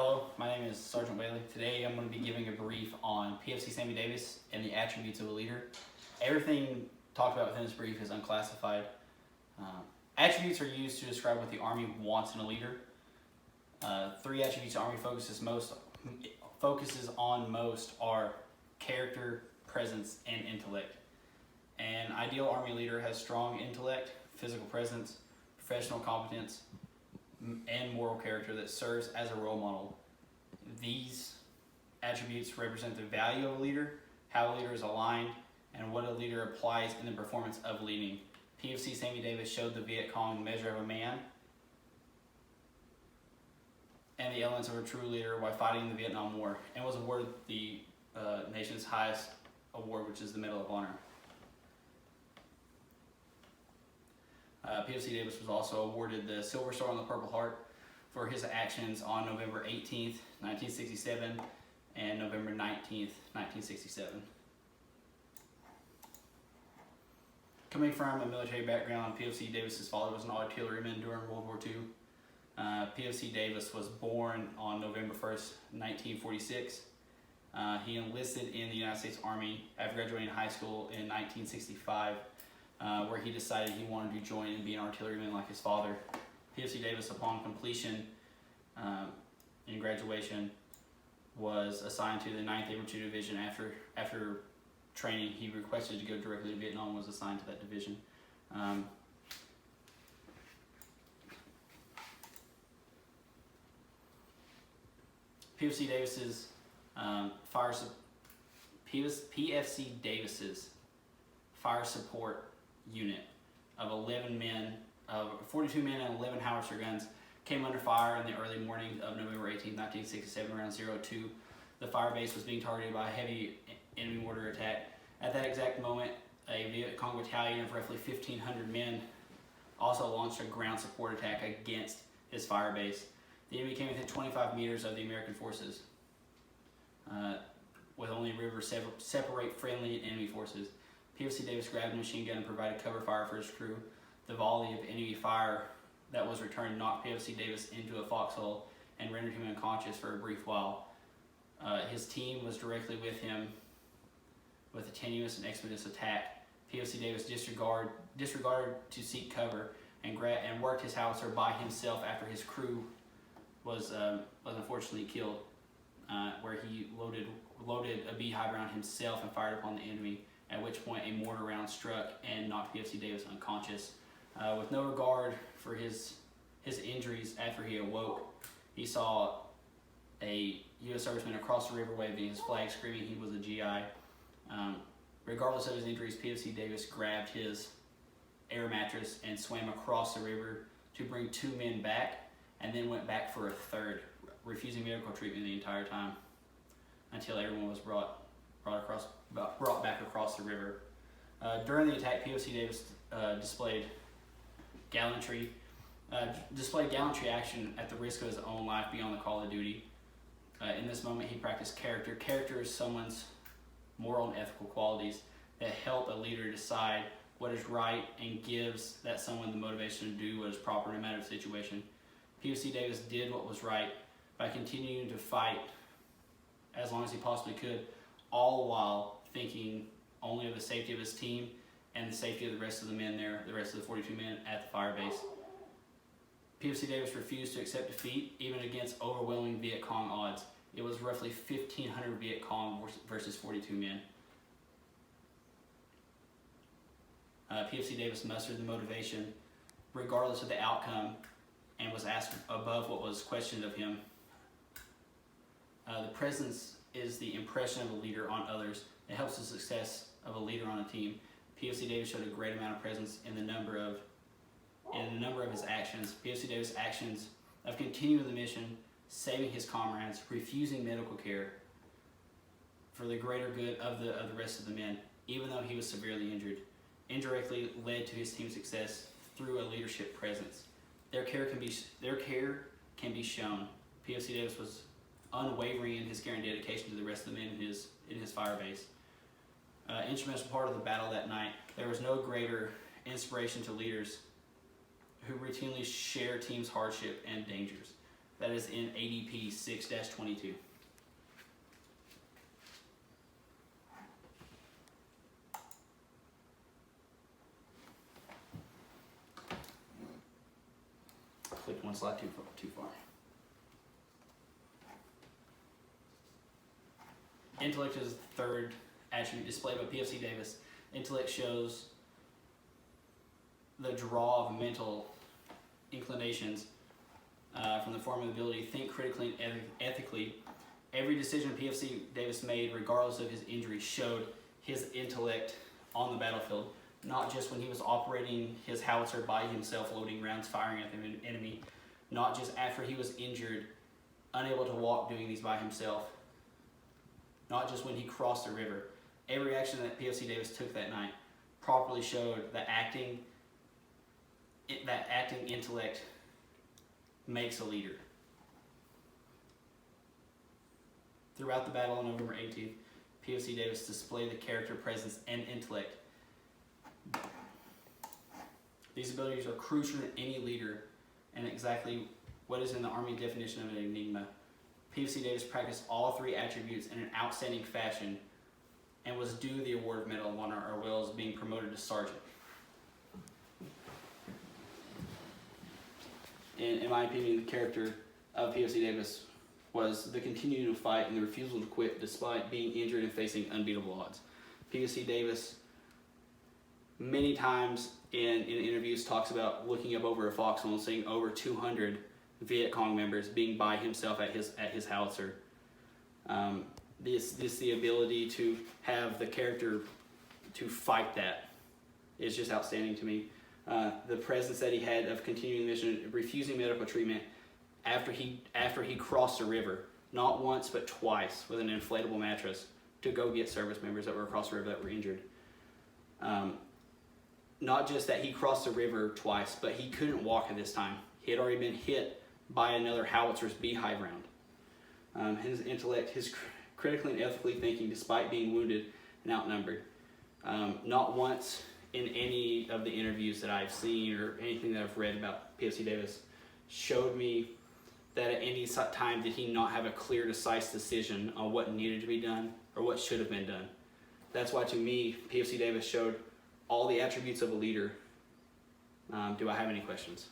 Hello, my name is Sergeant Whaley. Today I'm going to be giving a brief on PFC Sammy Davis and the attributes of a leader. Everything talked about within this brief is unclassified. Attributes are used to describe what the Army wants in a leader. Three attributes the Army focuses on most are character, presence, and intellect. An ideal Army leader has strong intellect, physical presence, professional competence, and moral character that serves as a role model. These attributes represent the value of a leader, how a leader is aligned, and what a leader applies in the performance of leading. PFC Sammy Davis showed the Viet Cong the measure of a man and the elements of a true leader while fighting in the Vietnam War, and was awarded the nation's highest award, which is the Medal of Honor. PFC Davis was also awarded the Silver Star and the Purple Heart for his actions on November 18th, 1967 and November 19th, 1967. Coming from a military background, PFC Davis's father was an artilleryman during World War II. PFC Davis was born on November 1st, 1946. He enlisted in the United States Army after graduating high school in 1965. Where he decided he wanted to join and be an artilleryman like his father. PFC Davis, upon completion in graduation, was assigned to the 9th Infantry Division. After training, he requested to go directly to Vietnam and was assigned to that division. PFC Davis's fire support unit of 42 men and 11 howitzer guns came under fire in the early morning of November 18, 1967, around 02. The fire base was being targeted by a heavy enemy mortar attack. At that exact moment, a Viet Cong battalion of roughly 1,500 men also launched a ground support attack against his fire base. The enemy came within 25 meters of the American forces, with only a river separate friendly and enemy forces. PFC Davis grabbed a machine gun and provided cover fire for his crew. The volley of enemy fire that was returned knocked PFC Davis into a foxhole and rendered him unconscious for a brief while. His team was directly with him with a tenuous and expeditious attack. PFC Davis disregarded to seek cover and worked his howitzer by himself after his crew was unfortunately killed, where he loaded a beehive around himself and fired upon the enemy, at which point a mortar round struck and knocked PFC Davis unconscious. With no regard for his injuries after he awoke, he saw a U.S. serviceman across the river waving his flag, screaming he was a GI. Regardless of his injuries, PFC Davis grabbed his air mattress and swam across the river to bring 2 men back, and then went back for a third, refusing medical treatment the entire time until everyone was brought back across the river. During the attack, PFC Davis displayed gallantry action at the risk of his own life beyond the call of duty. In this moment, he practiced character. Character is someone's moral and ethical qualities that help a leader decide what is right and gives that someone the motivation to do what is proper no matter the situation. PFC Davis did what was right by continuing to fight as long as he possibly could, all while thinking only of the safety of his team and the safety of the rest of the men there, the rest of the 42 men at the fire base. PFC Davis refused to accept defeat, even against overwhelming Viet Cong odds. It was roughly 1,500 Viet Cong versus 42 men. PFC Davis mustered the motivation, regardless of the outcome, and was asked above what was questioned of him. The presence is the impression of a leader on others. It helps the success of a leader on a team. PFC Davis showed a great amount of presence in the number of his actions. PFC Davis' actions of continuing the mission, saving his comrades, refusing medical care for the greater good of the rest of the men, even though he was severely injured, indirectly led to his team's success through a leadership presence. Their care can be shown. PFC Davis was unwavering in his care and dedication to the rest of the men in his fire base. Instrumental part of the battle that night, there was no greater inspiration to leaders who routinely share teams' hardship and dangers. That is in ADP 6-22. Clicked one slide too far. Intellect is the third attribute displayed by PFC Davis. Intellect shows the draw of mental inclinations from the form of the ability to think critically and ethically. Every decision PFC Davis made, regardless of his injury, showed his intellect on the battlefield. Not just when he was operating his howitzer by himself, loading rounds, firing at the enemy. Not just after he was injured, unable to walk, doing these by himself. Not just when he crossed the river. Every action that PFC Davis took that night properly showed that acting intellect makes a leader. Throughout the battle on November 18th, PFC Davis displayed the character, presence, and intellect. These abilities are crucial to any leader and exactly what is in the Army definition of an enigma. PFC Davis practiced all three attributes in an outstanding fashion and was due the award of Medal of Honor, as well as being promoted to sergeant. In my opinion, the character of PFC Davis was the continuing to fight and the refusal to quit despite being injured and facing unbeatable odds. PFC Davis many times in interviews talks about looking up over a foxhole and seeing over 200 Viet Cong members being by himself at his howitzer. The ability to have the character to fight that is just outstanding to me. The presence that he had of continuing the mission, refusing medical treatment after he crossed the river, not once but twice with an inflatable mattress to go get service members that were across the river that were injured. Not just that he crossed the river twice, but he couldn't walk at this time. He had already been hit by another howitzer's beehive round. His intellect, his critically and ethically thinking despite being wounded and outnumbered. Not once in any of the interviews that I've seen or anything that I've read about PFC Davis showed me that at any time did he not have a clear, decisive decision on what needed to be done or what should have been done. That's why, to me, PFC Davis showed all the attributes of a leader. Do I have any questions?